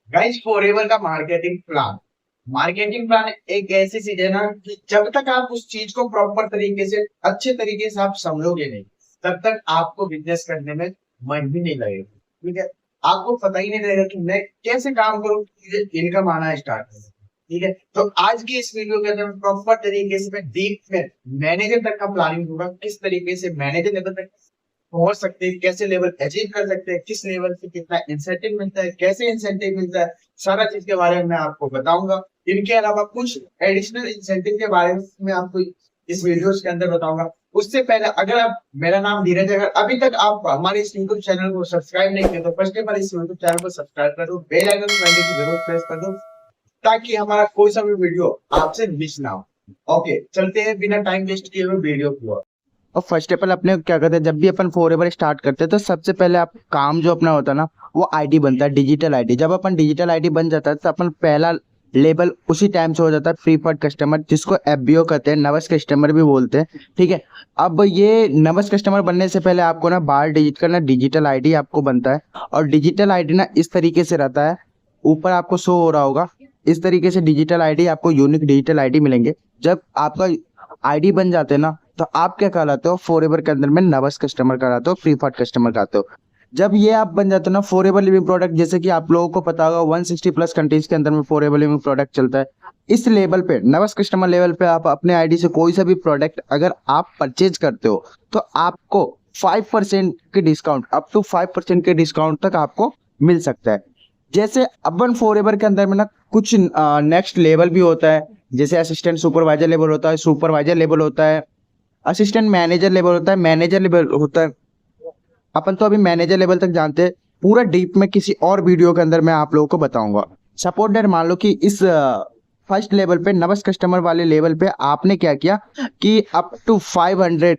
Guys forever का marketing plan एक ऐसी चीज है ना कि जब तक आप उस चीज को प्रॉपर तरीके से अच्छे तरीके से आप समझोगे नहीं, तब तक आपको बिजनेस करने में मन भी नहीं लगेगा। ठीक है, आपको पता ही नहीं रहेगा कि मैं कैसे काम करूं, मुझे इनकम आना स्टार्ट हो। ठीक है, तो आज की इस वीडियो के अंदर प्रॉपर तरीके से मैं डीप में मैनेजर तक का प्लानिंग होगा, किस तरीके से मैनेजर लेवल तक पहुंच सकते हैं, कैसे लेवल अचीव कर सकते हैं, किस लेवल से कितना इंसेंटिव मिलता है, कैसे इंसेंटिव मिलता है, सारा चीज के बारे में मैं आपको बताऊंगा। इनके अलावा कुछ एडिशनल इंसेंटिव के बारे में मैं आपको इस वीडियोस के अंदर बताऊंगा। उससे पहले अगर आप, मेरा नाम धीरज है, अगर अभी तक आप हमारे इस यूट्यूब चैनल को सब्सक्राइब नहीं किया तो फर्स्ट ऑफ ऑल इस यूट्यूब चैनल को सब्सक्राइब कर दो, बेल आइकन को जरूर प्रेस कर दो, ताकि हमारा कोई सा भी वीडियो आपसे मिस ना हो। ओके, चलते हैं बिना टाइम वेस्ट किए हुए वीडियो को। और फर्स्ट ऑफ ऑल अपने क्या करते हैं, जब भी अपन फॉरएवर स्टार्ट करते हैं तो सबसे पहले आप काम जो अपना होता है ना, वो आईडी बनता है, डिजिटल आईडी। जब अपन डिजिटल आईडी बन जाता है तो अपन पहला लेबल उसी टाइम से हो जाता है प्रीफर्ड कस्टमर, जिसको एफबीओ कहते हैं, नवस कस्टमर भी बोलते हैं। ठीक है, अब ये नवस कस्टमर बनने से पहले आपको ना 12 डिजिट का ना डिजिटल आईडी आपको बनता है। और डिजिटल आईडी ना इस तरीके से रहता है, ऊपर आपको शो हो रहा होगा इस तरीके से डिजिटल आईडी, आपको यूनिक डिजिटल आईडी मिलेंगे। जब आपका आईडी बन जाते हैं ना, तो आप क्या कहलाते हो फॉरएवर के अंदर में, नवस कस्टमर कहलाते हो, प्रीफर्ड कस्टमर कहलाते हो। जब ये आप बन जाते हो ना फॉरएवर लिविंग प्रोडक्ट, जैसे कि आप लोगों को पता होगा 160 प्लस कंट्रीज के अंदर में फॉरएवर लिविंग प्रोडक्ट चलता है। इस लेवल पे, नवस कस्टमर लेवल पे, आप अपने आईडी से कोई सा भी प्रोडक्ट अगर आप परचेज करते हो तो आपको 5% के डिस्काउंट, अप टू 5% के डिस्काउंट तक आपको मिल सकता है। जैसे अपन फॉरएवर के अंदर में ना कुछ नेक्स्ट लेवल भी होता है, जैसे असिस्टेंट सुपरवाइजर लेवल होता है, सुपरवाइजर लेवल होता है, असिस्टेंट मैनेजर लेवल होता है, मैनेजर लेवल होता है। अपन तो अभी मैनेजर लेवल तक जानते हैं, पूरा डीप में किसी और वीडियो के अंदर मैं आप लोगों को बताऊंगा। सपोर्ट दैट, मान लो कि इस फर्स्ट लेवल पे, नवस कस्टमर वाले लेवल पे आपने क्या किया कि अप टू 500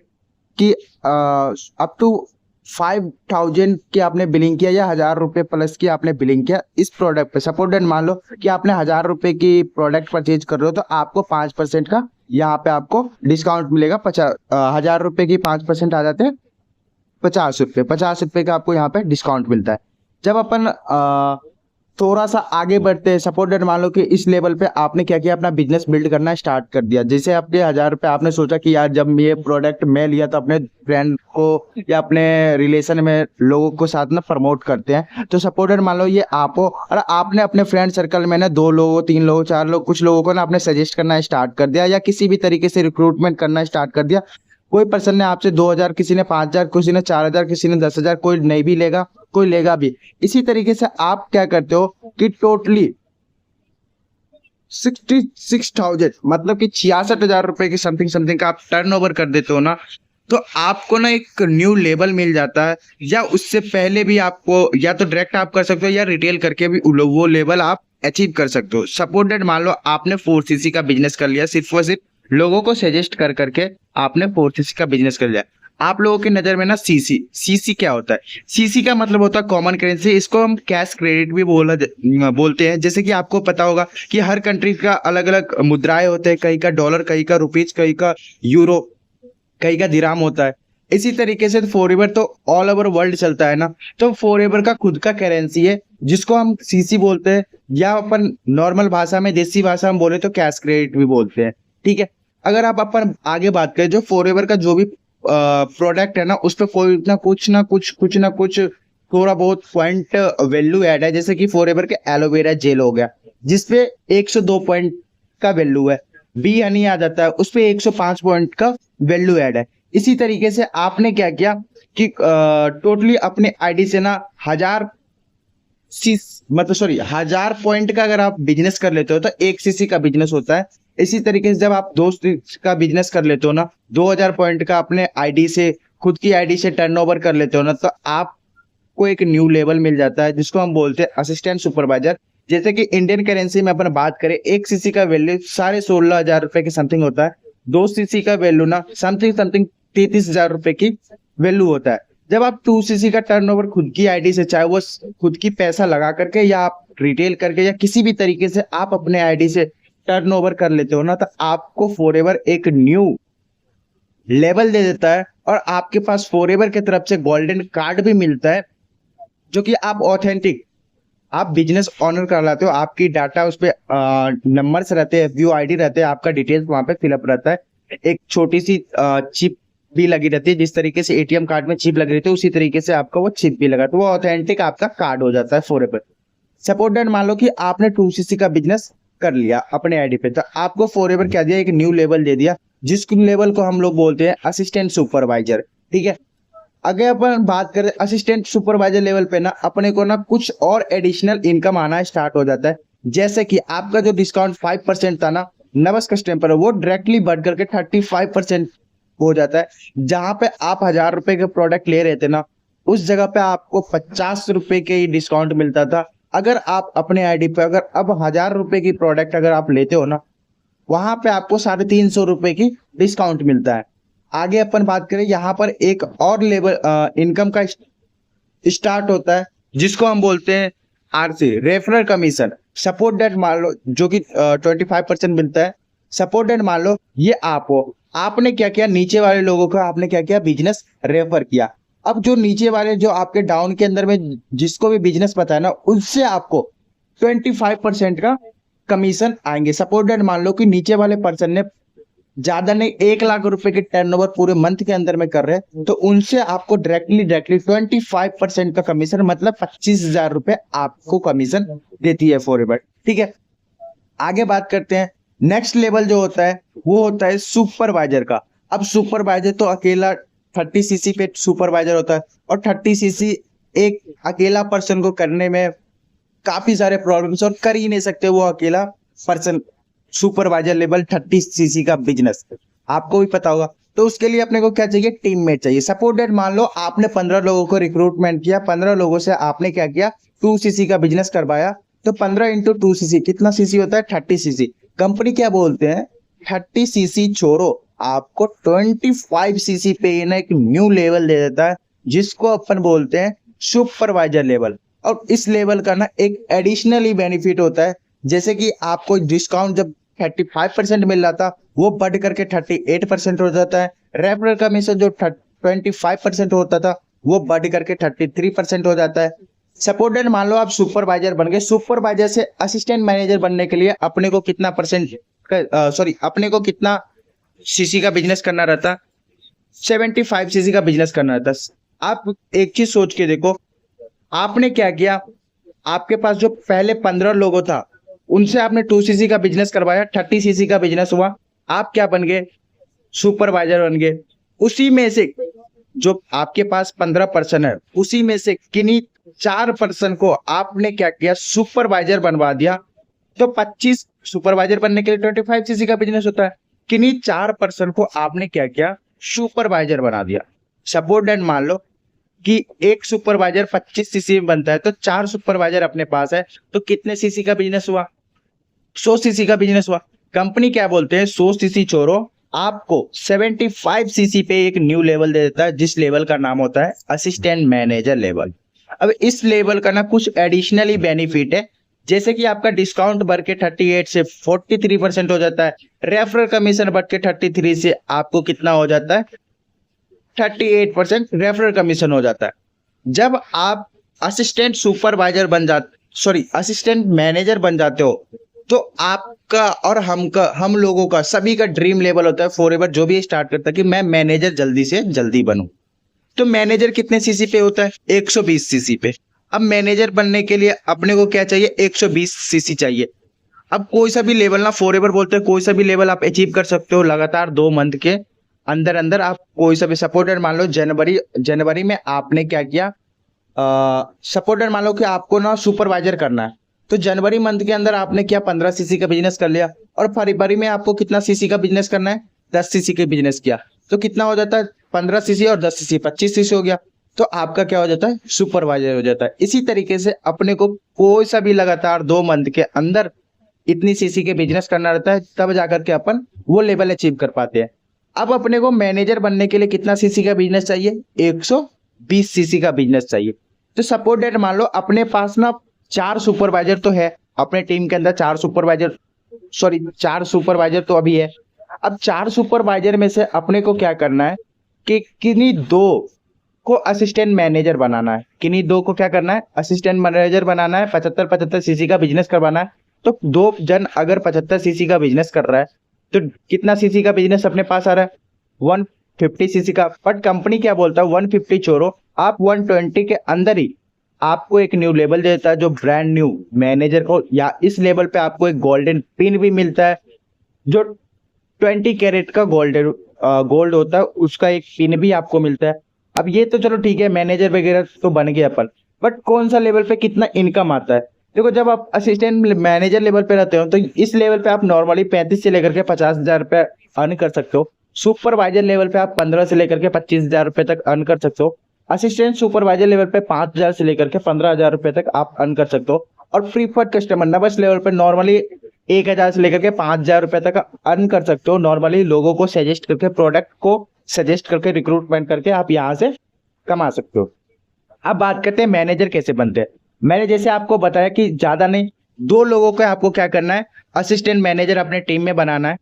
की, अप टू 5000 की आपने बिलिंग किया, या 1000 रुपये प्लस की आपने बिलिंग किया इस प्रोडक्ट पे। सपोर्ट दैट, मान लो कि आपने 1000 रुपये की प्रोडक्ट परचेज कर रहे हो तो आपको 5% का यहाँ पे आपको डिस्काउंट मिलेगा। 1000 रुपये की 5% आ जाते हैं 50 रुपये, 50 रुपये का आपको यहाँ पे डिस्काउंट मिलता है। जब अपन थोड़ा सा आगे बढ़ते हैं, सपोर्टेड मान लो कि इस लेवल पे आपने क्या किया, अपना बिजनेस बिल्ड करना स्टार्ट कर दिया। जैसे आपके 1000 रुपये आपने सोचा कि यार जब ये प्रोडक्ट मैं लिया तो अपने फ्रेंड को या अपने रिलेशन में लोगों को साथ में प्रमोट करते हैं, तो सपोर्टेड मान लो ये आप हो, और आपने अपने फ्रेंड सर्कल में ना 2 लोगों, 3 लोगों, 4 लोग, कुछ लोगों को ना आपने सजेस्ट करना स्टार्ट कर दिया, या किसी भी तरीके से रिक्रूटमेंट करना स्टार्ट कर दिया। कोई पर्सन ने आपसे 2000, किसी ने 5000, किसी ने 4000, किसी ने 10,000, कोई नहीं भी लेगा, कोई लेगा भी। इसी तरीके से आप क्या करते हो कि टोटली 66,000, मतलब कि 66,000 रुपए की समथिंग समथिंग का आप टर्नओवर कर देते हो ना, तो आपको ना एक न्यू लेवल मिल जाता है। या उससे पहले भी आपको, या तो डायरेक्ट आप कर सकते हो या रिटेल करके भी वो लेवल आप अचीव कर सकते हो। सपोर्ट दैट, मान लो आपने 4cc का बिजनेस कर लिया, सिर्फ और सिर्फ लोगों को सजेस्ट कर करके आपने 4cc का बिजनेस कर लिया। आप लोगों की नजर में ना सीसी, सीसी क्या होता है? सीसी का मतलब होता है कॉमन करेंसी, इसको हम कैश क्रेडिट भी बोलते हैं। जैसे कि आपको पता होगा कि हर कंट्री का अलग अलग मुद्राएं होते हैं, कहीं का डॉलर, कहीं का रुपीज, कहीं का यूरो, कहीं का दिराम होता है। इसी तरीके से फॉरएवर तो ऑल ओवर वर्ल्ड चलता है ना, तो फॉरएवर का खुद का करेंसी है जिसको हम सीसी बोलते हैं, या अपन नॉर्मल भाषा में, देसी भाषा में बोले तो कैश क्रेडिट भी बोलते हैं। ठीक है, अगर आप अपन आगे बात करें, जो फॉरएवर का जो भी प्रोडक्ट है ना, उस पर कोई ना कुछ थोड़ा बहुत पॉइंट वैल्यू ऐड है। जैसे कि फॉरएवर के एलोवेरा जेल हो गया, जिसपे 102 पॉइंट का वैल्यू है। बी हनी आ जाता है, उस पे 105 पॉइंट का वैल्यू ऐड है। इसी तरीके से आपने क्या किया कि टोटली अपने आईडी से ना 1000 पॉइंट का अगर आप बिजनेस कर लेते हो तो 1 सीसी का बिजनेस होता है। इसी तरीके से जब आप 2 का बिजनेस कर लेते हो ना, 2000 पॉइंट का अपने आईडी से, खुद की आईडी से टर्नओवर कर लेते हो ना, तो आपको एक न्यू लेवल मिल जाता है जिसको हम बोलते हैं असिस्टेंट सुपरवाइजर। जैसे कि इंडियन करेंसी में अपन बात करें, 1 सीसी का वैल्यू 16,500 के समथिंग होता है। 2 सीसी का वैल्यू ना समथिंग समथिंग 33,000 रुपए की वैल्यू होता है। जब आप 2 सीसी का टर्नओवर खुद की आईडी से, चाहे वो खुद की पैसा लगा करके या आप रिटेल करके या किसी भी तरीके से आप अपने आईडी से टर्नओवर कर लेते हो ना, तो आपको फॉरएवर एक न्यू लेवल दे देता है। और आपके पास फॉरएवर की तरफ से गोल्डन कार्ड भी मिलता है, जो कि आप ऑथेंटिक आप बिजनेस ओनर कहलाते हो, आपकी डाटा उस पे नंबर्स रहते हैं, व्यू आईडी रहते हैं, आपका डिटेल्स वहां पे फिलअप रहता है। एक छोटी सी चिप भी लगी रहती है, जिस तरीके से एटीएम कार्ड में चिप लगी रहती है उसी तरीके से आपका वो चिप भी लगा, तो वो ऑथेंटिक आपका कार्ड हो जाता है फॉरएवर। सपोज दैट मान लो कि आपने 2cc का बिजनेस कर लिया अपने आईडी पे, तो आपको फॉरएवर क्या दिया, एक न्यू लेवल दे दिया, जिस लेवल को हम लोग बोलते हैं असिस्टेंट सुपरवाइजर। ठीक है, अगर अपन बात करें असिस्टेंट सुपरवाइजर लेवल पे ना, अपने को ना कुछ और एडिशनल इनकम आना स्टार्ट हो जाता है। जैसे कि आपका जो डिस्काउंट 5% था ना नवस कस्टमर पर, वो डायरेक्टली बढ़ करके 35% हो जाता है। जहां पे आप 1000 रुपए के प्रोडक्ट ले रहे थे ना, उस जगह पे आपको 50 रुपए के ही डिस्काउंट मिलता था। अगर आप अपने आईडी पे अगर अब 1000 रुपए की प्रोडक्ट अगर आप लेते हो ना, वहां पे आपको 350 रुपए की डिस्काउंट मिलता है। आगे अपन बात करें, यहाँ पर एक और लेवल इनकम का स्टार्ट होता है, जिसको हम बोलते हैं RC, referral commission. Support date मान लो जो कि 25% मिलता है। सपोर्ट डेट मान लो ये आप हो, आपने क्या किया, नीचे वाले लोगों का आपने क्या किया, बिजनेस रेफर किया। अब जो नीचे वाले जो आपके डाउन के अंदर में जिसको भी बिजनेस पता है ना, उससे आपको 25% का कमीशन आएंगे। सपोर्ट डेट मान लो कि नीचे वाले पर्सन ने ज्यादा नहीं 1 लाख रुपए के टर्नओवर पूरे मंथ के अंदर में कर रहे हैं, तो उनसे आपको डायरेक्टली 25% का कमीशन, मतलब 25,000 रुपए आपको कमीशन देती है फॉरएवर। ठीक है, आगे बात करते हैं। नेक्स्ट लेवल जो होता है वो होता है सुपरवाइजर का। अब सुपरवाइजर तो अकेला 30cc पे सुपरवाइजर होता है, और 30cc एक अकेला पर्सन को करने में काफी सारे प्रॉब्लम्स, और कर ही नहीं सकते वो अकेला पर्सन सुपरवाइजर लेवल 30cc का बिजनेस, आपको भी पता होगा। तो उसके लिए अपने को क्या चाहिए, टीममेट चाहिए। सपोर्ट डेट मान लो आपने 15 लोगों को रिक्रूटमेंट किया, 15 लोगों से आपने क्या किया, 2cc का बिजनेस करवाया, तो 15 इंटू 2cc कितना सीसी होता है, 30cc। कंपनी क्या बोलते हैं, 30cc छोड़ो, आपको 25cc पे ना एक न्यू लेवल दे देता है, जिसको अपन बोलते हैं सुपरवाइजर लेवल। और इस लेवल का ना एक एडिशनली बेनिफिट होता है, जैसे कि आपको डिस्काउंट जब 35% मिल रहा था, वो बढ़ करके 38% हो जाता है। रेफरल कमीशन जो 25% होता था, वो बढ़ करके 33% हो जाता है। सपोर्टेड मान लो आप सुपरवाइजर बन गए, सुपरवाइजर से असिस्टेंट मैनेजर बनने के लिए अपने को कितना अपने को कितना सीसी का बिजनेस करना रहता, 75cc का बिजनेस करना रहता। आप एक चीज सोच के देखो, आपने क्या किया, आपके पास जो पहले 15 लोगों था, उनसे आपने 2cc का बिजनेस करवाया, 30cc का बिजनेस हुआ, आप क्या बन गए, सुपरवाइजर बन गए। उसी में से जो आपके पास 15% है, उसी में से किन्हीं 4% को आपने क्या किया, सुपरवाइजर बनवा दिया। तो 25 सुपरवाइजर बनने के लिए 25cc का बिजनेस होता है, किन्हीं 4% को आपने क्या किया, सुपरवाइजर बना दिया। सपोर्ट दैट मान लो कि एक सुपरवाइजर 25cc में बनता है, तो 4 सुपरवाइजर अपने पास है, तो कितने सीसी का बिजनेस हुआ, 100cc का बिजनेस हुआ। कंपनी क्या बोलते हैं, 100cc छोड़ो, आपको 75cc पे एक न्यू लेवल दे देता है, जिस लेवल का नाम होता है असिस्टेंट मैनेजर लेवल। अब इस लेवल का ना कुछ एडिशनली बेनिफिट है, जैसे कि आपका डिस्काउंट बढ़ के 38 से 43% हो जाता है, रेफरल कमीशन बढ़ के 33 से आपको कितना हो जाता है, 38% रेफरल कमीशन हो जाता है। जब आप असिस्टेंट सुपरवाइजर बन जाते, असिस्टेंट मैनेजर बन जाते हो, तो आपका और हम लोगों का सभी का ड्रीम लेवल होता है फॉरएवर, जो भी स्टार्ट करता है कि मैं मैनेजर जल्दी से जल्दी बनूं। तो मैनेजर कितने सीसी पे होता है, 120cc पे। अब मैनेजर बनने के लिए अपने को क्या चाहिए, 120cc चाहिए। अब कोई सा भी लेवल ना, फॉरएवर बोलते हैं कोई सा भी लेवल आप अचीव कर सकते हो लगातार 2 मंथ के अंदर अंदर। आप कोई सा भी सपोर्टेड मान लो जनवरी में आपने क्या किया, सपोर्टेड मान लो कि आपको ना सुपरवाइजर करना है, तो जनवरी मंथ के अंदर आपने क्या 15cc का बिजनेस कर लिया, और फरवरी में आपको कितना सीसी का बिजनेस करना है, 10cc का बिजनेस किया, तो कितना हो जाता है, 15cc और 10cc 25cc हो गया, तो आपका क्या हो जाता है, सुपरवाइजर हो जाता है। इसी तरीके से अपने को कोई सा भी लगातार 2 मंथ के अंदर इतनी सीसी के बिजनेस करना रहता है, तब जाकर के अपन वो लेवल अचीव कर पाते हैं। अब अपने को मैनेजर बनने के लिए कितना सीसी का बिजनेस चाहिए, 120cc का बिजनेस चाहिए। तो सपोर्ट डेट मान लो अपने पास ना 4 सुपरवाइजर तो है, अपने टीम के अंदर 4 सुपरवाइजर तो अभी है। अब 4 सुपरवाइजर में से अपने को क्या करना है कि किन्हीं 2 को असिस्टेंट मैनेजर बनाना है, किन्हीं दो को क्या करना है, असिस्टेंट मैनेजर बनाना है, 75 सीसी का बिजनेस करवाना है। तो दो जन अगर 75 सीसी का बिजनेस कर रहा है तो कितना सीसी का बिजनेस अपने पास आ रहा है, 150 सीसी का। बट कंपनी क्या बोलता है, 150 छोड़ो, आप 120 के अंदर ही आपको एक न्यू लेवल देता है जो ब्रांड न्यू मैनेजर को, या इस लेवल पे आपको एक गोल्डन पिन भी मिलता है जो 20 कैरेट का गोल्ड होता है, उसका एक पिन भी आपको मिलता है। अब ये तो चलो ठीक है, मैनेजर वगैरह तो बन गए अपन, बट कौन सा लेवल पे कितना इनकम आता है। देखो जब आप असिस्टेंट मैनेजर लेवल पे रहते हो तो इस लेवल पे आप नॉर्मली 35 से लेकर के 50,000 रुपये अर्न कर सकते हो। सुपरवाइजर लेवल पे आप 15 से लेकर के 25,000 रुपये तक अर्न कर सकते हो। असिस्टेंट सुपरवाइजर लेवल पे 5,000 से लेकर के 15,000 रुपये तक आप अर्न कर सकते हो। और प्रीफर्ड कस्टमर नबस लेवल पे नॉर्मली 1,000 से लेकर के 5,000 रुपये तक अर्न कर सकते हो। नॉर्मली लोगों को सजेस्ट करके, प्रोडक्ट को सजेस्ट करके, रिक्रूटमेंट करके आप यहाँ से कमा सकते हो। अब बात करते हैं मैनेजर कैसे बनते हैं। मैंने जैसे आपको बताया कि ज्यादा नहीं, 2 लोगों को आपको क्या करना है, असिस्टेंट मैनेजर अपने टीम में बनाना है।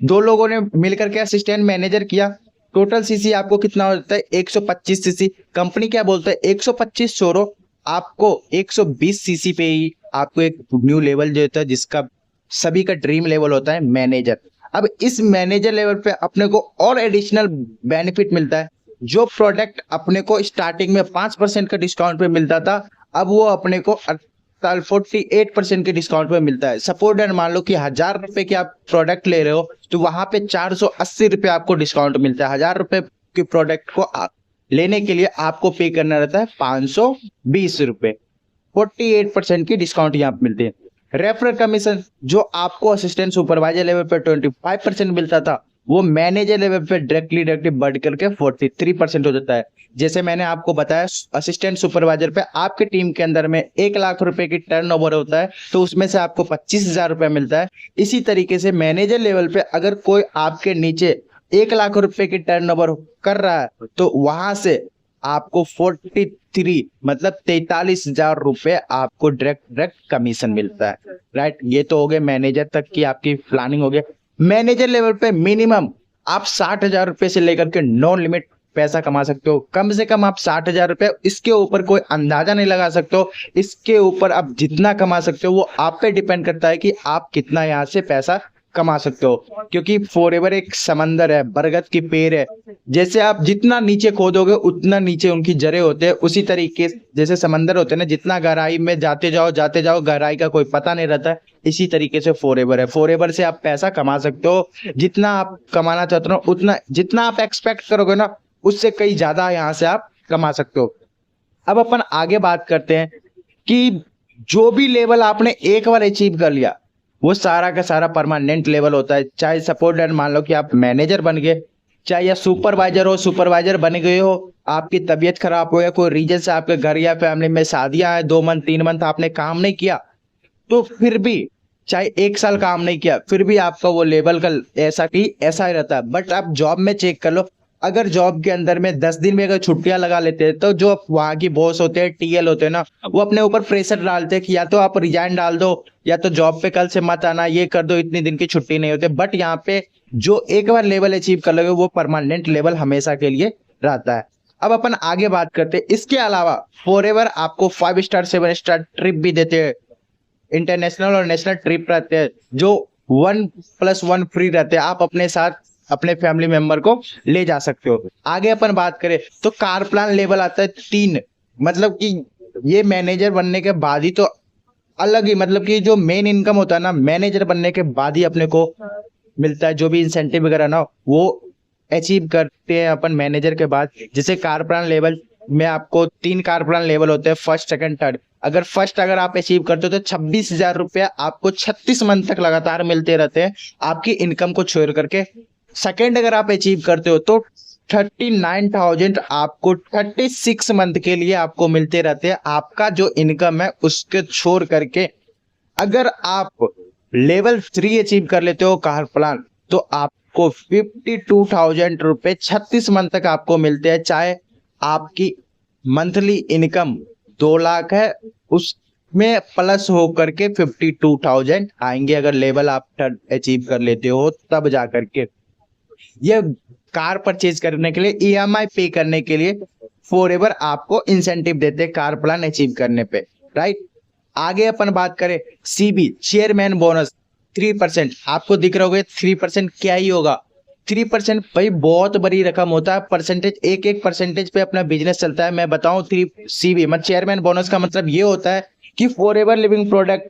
2 लोगों ने मिलकर के असिस्टेंट मैनेजर किया, टोटल सीसी आपको कितना होता है, 125 सीसी। कंपनी क्या बोलता है, 125 छोड़ो, आपको 120 सीसी पे ही आपको एक न्यू लेवल जो होता है जिसका सभी का ड्रीम लेवल होता है मैनेजर। अब इस मैनेजर लेवल पे अपने को और एडिशनल बेनिफिट मिलता है। जो प्रोडक्ट अपने को स्टार्टिंग में 5% का डिस्काउंट पे मिलता था, अब वो अपने को 48% के डिस्काउंट पे मिलता है। सपोज मान लो कि 1,000 रुपए की आप प्रोडक्ट ले रहे हो तो वहां पे 480 रुपए आपको डिस्काउंट मिलता है। 1,000 रुपए के प्रोडक्ट को लेने के लिए आपको पे करना रहता है 520 रुपए। 48% की डिस्काउंट यहाँ पे मिलती है। रेफरल कमीशन जो आपको असिस्टेंट सुपरवाइजर लेवल पे 25% मिलता था, वो मैनेजर लेवल पे डायरेक्टली बढ़ करके 43% हो जाता है। जैसे मैंने आपको बताया, असिस्टेंट सुपरवाइजर पे आपके टीम के अंदर में 1 लाख रुपए की टर्नओवर होता है तो उसमें से आपको 25,000 रुपए मिलता है। इसी तरीके से मैनेजर लेवल पे अगर कोई आपके नीचे 1 लाख रुपए की टर्नओवर कर रहा है तो वहां से आपको 43 मतलब 43,000 रुपए आपको डायरेक्ट कमीशन मिलता है। राइट, ये तो हो गए मैनेजर तक की आपकी प्लानिंग हो गया। मैनेजर लेवल पे मिनिमम आप 60,000 रुपए से लेकर के नो लिमिट पैसा कमा सकते हो। कम से कम आप 60,000 रुपए, इसके ऊपर कोई अंदाजा नहीं लगा सकते हो। इसके ऊपर आप जितना कमा सकते हो वो आप पे डिपेंड करता है कि आप कितना यहाँ से पैसा कमा सकते हो। क्योंकि फॉरएवर एक समंदर है, बरगद की पेड़ है, जैसे आप जितना नीचे खोदोगे उतना नीचे उनकी जड़ें होते हैं। उसी तरीके जैसे समंदर होते हैं ना, जितना गहराई में जाते जाओ गहराई का कोई पता नहीं रहता है। इसी तरीके से फॉरएवर है, फॉरएवर से आप पैसा कमा सकते हो। जितना आप कमाना चाहते हो उतना, जितना आप एक्सपेक्ट करोगे ना उससे कई ज्यादा यहाँ से आप कमा सकते हो। अब अपन आगे बात करते हैं कि जो भी लेवल आपने एक बार अचीव कर लिया वो सारा का सारा परमानेंट लेवल होता है। चाहे सपोर्ट मान लो कि आप मैनेजर बन गए, चाहे या सुपरवाइजर हो, सुपरवाइजर बन गए हो, आपकी तबीयत खराब हो या कोई रीजन से आपके घर या फैमिली में शादियां हैं, 2 मंथ 3 मंथ आपने काम नहीं किया, तो फिर भी चाहे 1 साल काम नहीं किया फिर भी आपका वो लेवल का ऐसा की ऐसा ही रहता है। बट आप जॉब में चेक कर लो, अगर जॉब के अंदर में 10 दिन में अगर छुट्टियां लगा लेते हैं तो जो वहां की बॉस होते हैं, टीएल होते हैं ना, वो अपने ऊपर प्रेशर डालते हैं कि या तो आप रिजाइन डाल दो या तो जॉब पे कल से मत आना, ये कर दो, इतने दिन की छुट्टी नहीं होती। बट यहाँ पे जो एक बार लेवल अचीव कर लोगे वो परमानेंट लेवल हमेशा के लिए रहता है। अब अपन आगे बात करते हैं, इसके अलावा फॉरएवर आपको 5 स्टार 7 स्टार ट्रिप भी देते हैं। इंटरनेशनल और नेशनल ट्रिप रहते हैं जो 1+1 फ्री रहते हैं। आप अपने साथ अपने फैमिली मेंबर को ले जा सकते हो। आगे अपन बात करें तो कार प्लान लेवल आता है 3, मतलब कि ये मैनेजर बनने के बाद ही तो अलग ही, मतलब कि जो मेन इनकम होता है ना मैनेजर बनने के बाद ही अपने को मिलता है। जो भी इंसेंटिव वगैरह ना वो अचीव करते हैं अपन मैनेजर के बाद। जैसे कार प्लान लेवल में आपको 3 कार प्लान लेवल होते हैं, फर्स्ट सेकंड थर्ड। अगर फर्स्ट अगर आप अचीव करते हो तो 26,000 रुपया आपको 36 मंथ तक लगातार मिलते रहते हैं आपकी इनकम को छोड़ करके। सेकंड अगर आप अचीव करते हो तो 39,000 आपको 36 मंथ के लिए आपको मिलते रहते हैं। आपका जो इनकम है उसके छोड़ करके अगर आप लेवल 3 अचीव कर लेते हो कार प्लान तो आपको 52,000 रुपए 36 मंथ तक आपको मिलते हैं। चाहे आपकी मंथली इनकम 2 लाख है उसमें प्लस हो करके 52,000 आएंगे अगर लेवल आप अचीव कर लेते हो तब जा करके। ये कार परचेज करने के लिए, ईएमआई पे करने के लिए फॉरएवर आपको इंसेंटिव देते हैं कार प्लान अचीव करने पे, राइट। आगे अपन बात करें सीबी, चेयरमैन बोनस 3%। आपको दिख रहा होगा 3% क्या ही होगा। 3% भाई बहुत बड़ी रकम होता है। परसेंटेज, एक एक परसेंटेज पे अपना बिजनेस चलता है। मैं बताऊं 3 सीबी मतलब चेयरमैन बोनस का मतलब ये होता है कि फॉरएवर लिविंग प्रोडक्ट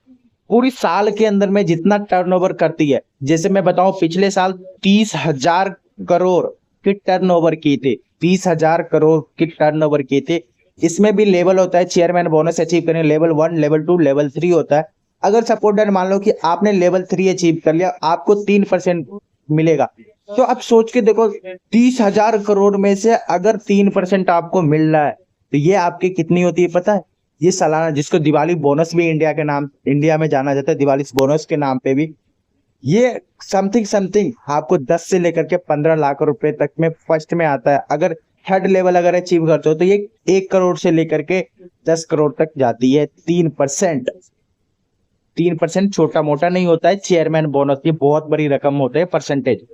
पूरी साल के अंदर में जितना टर्नओवर करती है, जैसे मैं बताऊं पिछले साल 30,000 करोड़ की टर्नओवर की थी, 30,000 करोड़ की टर्नओवर की थी। इसमें भी लेवल होता है चेयरमैन बोनस अचीव करने, लेवल 1, लेवल 2, लेवल 3 होता है। अगर सपोज दैट मान लो कि आपने लेवल 3 अचीव कर लिया, आपको 3% मिलेगा। तो अब सोच के देखो 30,000 करोड़ में से अगर 3% आपको मिल रहा है तो ये आपकी कितनी होती है पता है? ये सालाना, जिसको दिवाली बोनस भी इंडिया में जाना जाता है, दिवाली बोनस के नाम पे भी, ये समथिंग आपको 10 से लेकर के 15 लाख रुपए तक में फर्स्ट में आता है। अगर थर्ड लेवल अगर अचीव करते हो तो ये 1 करोड़ से लेकर के 10 करोड़ तक जाती है। 3% छोटा मोटा नहीं होता है चेयरमैन बोनस, ये बहुत बड़ी रकम होता है परसेंटेज।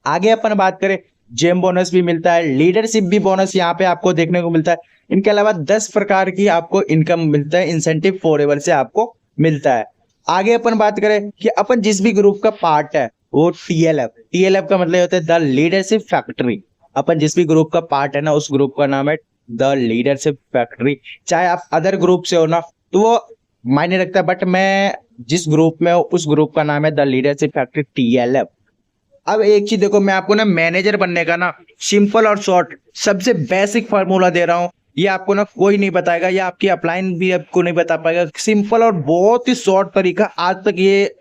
आगे अपन बात करें जेम बोनस भी मिलता है, लीडरशिप भी बोनस यहाँ पे आपको देखने को मिलता है। इनके अलावा 10 प्रकार की आपको इनकम मिलता है, इंसेंटिव फॉरएवर से आपको मिलता है। आगे अपन बात करें कि अपन जिस भी ग्रुप का पार्ट है वो टीएलएफ का मतलब होता है द लीडरशिप फैक्ट्री। अपन जिस भी ग्रुप का पार्ट है ना, उस ग्रुप का नाम है द लीडरशिप फैक्ट्री। चाहे आप अदर ग्रुप से हो ना तो वो मायने रखता है, बट मैं जिस ग्रुप में हूँ उस ग्रुप का नाम है द लीडरशिप फैक्ट्री टीएलएफ। अब एक चीज देखो, मैं आपको ना मैनेजर बनने का ना सिंपल और शॉर्ट सबसे बेसिक फार्मूला दे रहा हूँ। ये आपको ना कोई नहीं बताएगा, ये आपकी अपलाइन भी आपको नहीं बता पाएगा। सिंपल और बहुत ही शॉर्ट तरीका, आज तक ये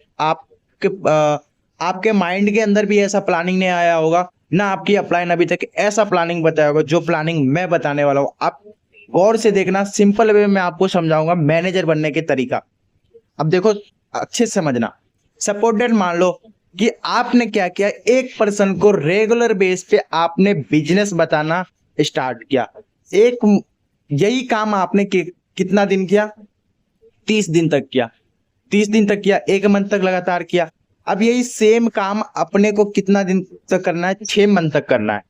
आपके माइंड के अंदर भी ऐसा प्लानिंग नहीं आया होगा ना, आपकी अपलाइन अभी तक ऐसा प्लानिंग बताया होगा जो प्लानिंग मैं बताने वाला हूँ। आप गौर से देखना, सिंपल वे में आपको समझाऊंगा मैनेजर बनने के तरीका। अब देखो अच्छे से समझना। सपोज दैट मान लो कि आपने क्या किया, एक पर्सन को रेगुलर बेस पे आपने बिजनेस बताना स्टार्ट किया। यही काम आपने कितना दिन किया? 30 दिन तक किया। 30 दिन तक किया, 1 मंथ तक लगातार किया। अब यही सेम काम अपने को कितना दिन तक करना है? 6 मंथ तक करना है।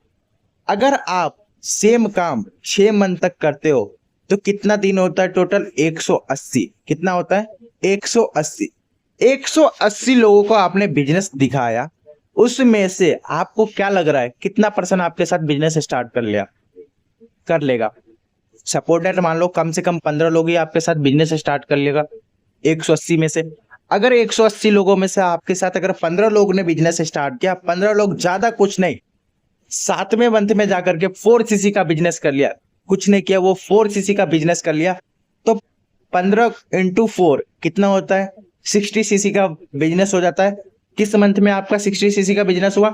अगर आप सेम काम 6 मंथ तक करते हो तो कितना दिन होता है टोटल? 180। कितना होता है? 180। 180 लोगों को आपने बिजनेस दिखाया, उसमें से आपको क्या लग रहा है कितना पर्सन आपके साथ बिजनेस स्टार्ट कर लेगा? सपोज दैट मान लो कम से कम 15 लोग ही आपके साथ बिजनेस स्टार्ट कर लेगा 180 में से। अगर 180 लोगों में से आपके साथ अगर 15 लोग ने बिजनेस स्टार्ट किया, 15 लोग ज्यादा कुछ नहीं, 7वें मंथ में जाकर के 4cc का बिजनेस कर लिया, कुछ नहीं किया, वो 4cc का बिजनेस कर लिया, तो 15 × 4 कितना होता है? 60cc का बिजनेस हो जाता है। किस मंथ में आपका 60cc का बिजनेस हुआ?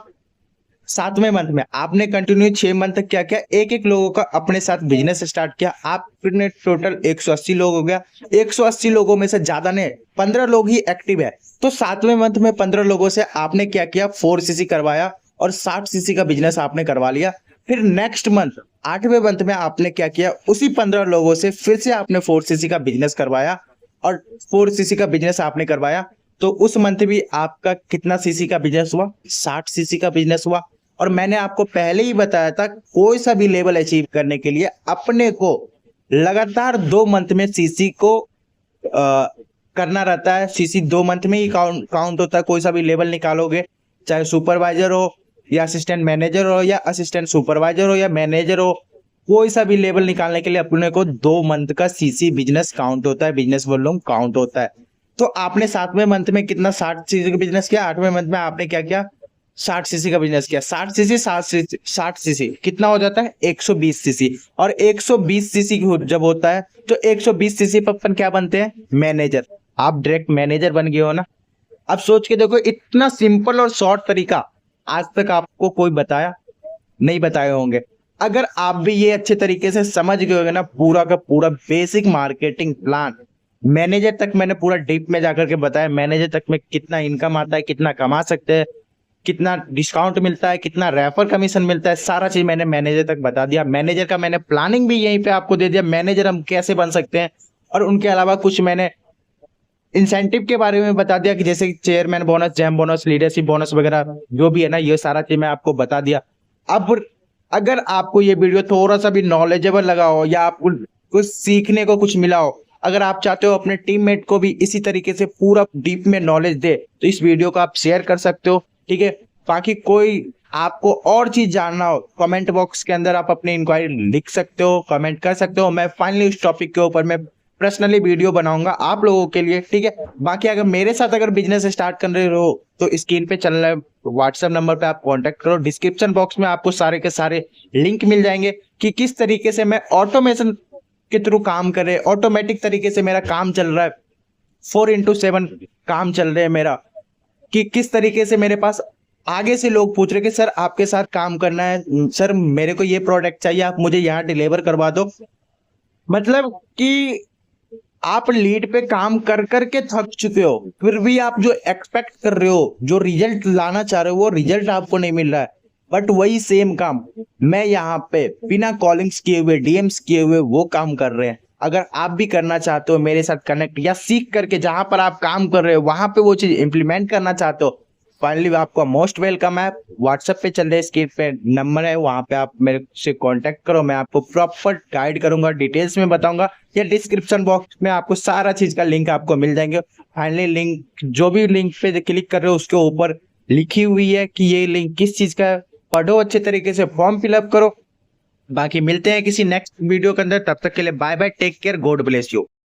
7वें मंथ में। आपने कंटिन्यू 6 मंथ तक क्या किया? एक लोगों का अपने साथ बिजनेस स्टार्ट किया। आपने टोटल 180 लोग हो गया। 180 लोगों में से ज्यादा ने 15 लोग ही एक्टिव है, तो 7वें मंथ में 15 लोगों से आपने क्या किया? 4cc करवाया और 60cc का बिजनेस आपने करवा लिया। फिर नेक्स्ट मंथ 8वें मंथ में आपने क्या किया? उसी 15 लोगों से फिर से आपने 4cc का बिजनेस करवाया और 4cc का बिजनेस आपने करवाया, तो उस मंथ भी आपका कितना सीसी का बिजनेस हुआ? 60cc का बिजनेस हुआ। और मैंने आपको पहले ही बताया था कोई सा भी लेवल अचीव करने के लिए अपने को लगातार 2 मंथ में सीसी को करना रहता है। सीसी 2 मंथ में ही काउंट होता है। कोई सा भी लेवल निकालोगे, चाहे सुपरवाइजर हो या असिस्टेंट मैनेजर हो या असिस्टेंट सुपरवाइजर हो या मैनेजर हो, कोई सा भी लेवल निकालने के लिए अपने को 2 मंथ का सीसी बिजनेस काउंट होता है, बिजनेस वॉल्यूम काउंट होता है। तो आपने 7वें मंथ में कितना 60cc का बिजनेस किया, 8वें मंथ में आपने क्या किया? 60cc का बिजनेस किया। 60cc कितना हो जाता है? 120cc। और 120cc जब होता है तो 120cc पर अपन क्या बनते हैं? मैनेजर। आप डायरेक्ट मैनेजर बन गए हो ना। अब सोच के देखो, इतना सिंपल और शॉर्ट तरीका आज तक आपको कोई नहीं बताए होंगे। अगर आप भी ये अच्छे तरीके से समझ गए होंगे ना, पूरा का पूरा बेसिक मार्केटिंग प्लान, मैनेजर तक मैंने पूरा डीप में जाकर के बताया। मैनेजर तक में कितना इनकम आता है, कितना कमा सकते हैं, कितना डिस्काउंट मिलता है, कितना रेफर कमीशन मिलता है, सारा चीज मैंने मैनेजर तक बता दिया। मैनेजर का मैंने प्लानिंग भी यहीं पे आपको दे दिया, मैनेजर हम कैसे बन सकते हैं। और उनके अलावा कुछ मैंने इंसेंटिव के बारे में बता दिया कि जैसे chairman bonus, jam bonus, leadership bonus वगैरह जो भी है ना, ये सारा चीज मैं आपको बता दिया। अब अगर आपको ये वीडियो थोड़ा सा भी नॉलेजेबल लगा हो या आपको कुछ सीखने को कुछ मिला हो, अगर आप चाहते हो अपने टीममेट को भी इसी तरीके से पूरा डीप में नॉलेज दे, तो इस वीडियो को आप शेयर कर सकते हो, ठीक है। बाकी कोई आपको और चीज जानना हो, कमेंट बॉक्स के अंदर आप अपनी इंक्वायरी लिख सकते हो, कमेंट कर सकते हो। मैं फाइनली उस टॉपिक के ऊपर मैं पर्सनली वीडियो बनाऊंगा आप लोगों के लिए, ठीक है। बाकी अगर मेरे साथ अगर बिजनेस स्टार्ट कर रहे हो तो स्क्रीन पे चल रहा है व्हाट्सएप नंबर पे आप कांटेक्ट करो। डिस्क्रिप्शन बॉक्स में आपको सारे के सारे लिंक मिल जाएंगे कि किस तरीके से मैं ऑटोमेशन के थ्रू काम कर रहे, ऑटोमेटिक तरीके से मेरा काम चल रहा है, 4x7 काम चल रहे है मेरा, कि किस तरीके से मेरे पास आगे से लोग पूछ रहे कि सर आपके साथ काम करना है, सर मेरे को ये प्रोडक्ट चाहिए, आप मुझे यहाँ डिलीवर करवा दो। मतलब कि आप लीड पे काम कर करके थक चुके हो, फिर भी आप जो एक्सपेक्ट कर रहे हो, जो रिजल्ट लाना चाह रहे हो, वो रिजल्ट आपको नहीं मिल रहा है। बट वही सेम काम मैं यहाँ पे बिना कॉलिंग्स किए हुए, डीएम्स किए हुए वो काम कर रहे हैं। अगर आप भी करना चाहते हो मेरे साथ कनेक्ट, या सीख करके जहां पर आप काम कर रहे हो वहां पे वो चीज इंप्लीमेंट करना चाहते हो, फाइनली आपका मोस्ट वेलकम है। व्हाट्सएप पे चल रहे स्क्रीन पे नंबर है, वहां पे आप मेरे से कांटेक्ट करो, मैं आपको प्रॉपर गाइड करूंगा, डिटेल्स में बताऊंगा, या डिस्क्रिप्शन बॉक्स में आपको सारा चीज का लिंक आपको मिल जाएंगे। फाइनली लिंक, जो भी लिंक पे क्लिक कर रहे हो उसके ऊपर लिखी हुई है कि ये लिंक किस चीज का है, पढ़ो अच्छे तरीके से, फॉर्म फिलअप करो। बाकी मिलते हैं किसी नेक्स्ट वीडियो के अंदर, तब तक के लिए bye bye, take care, God bless you.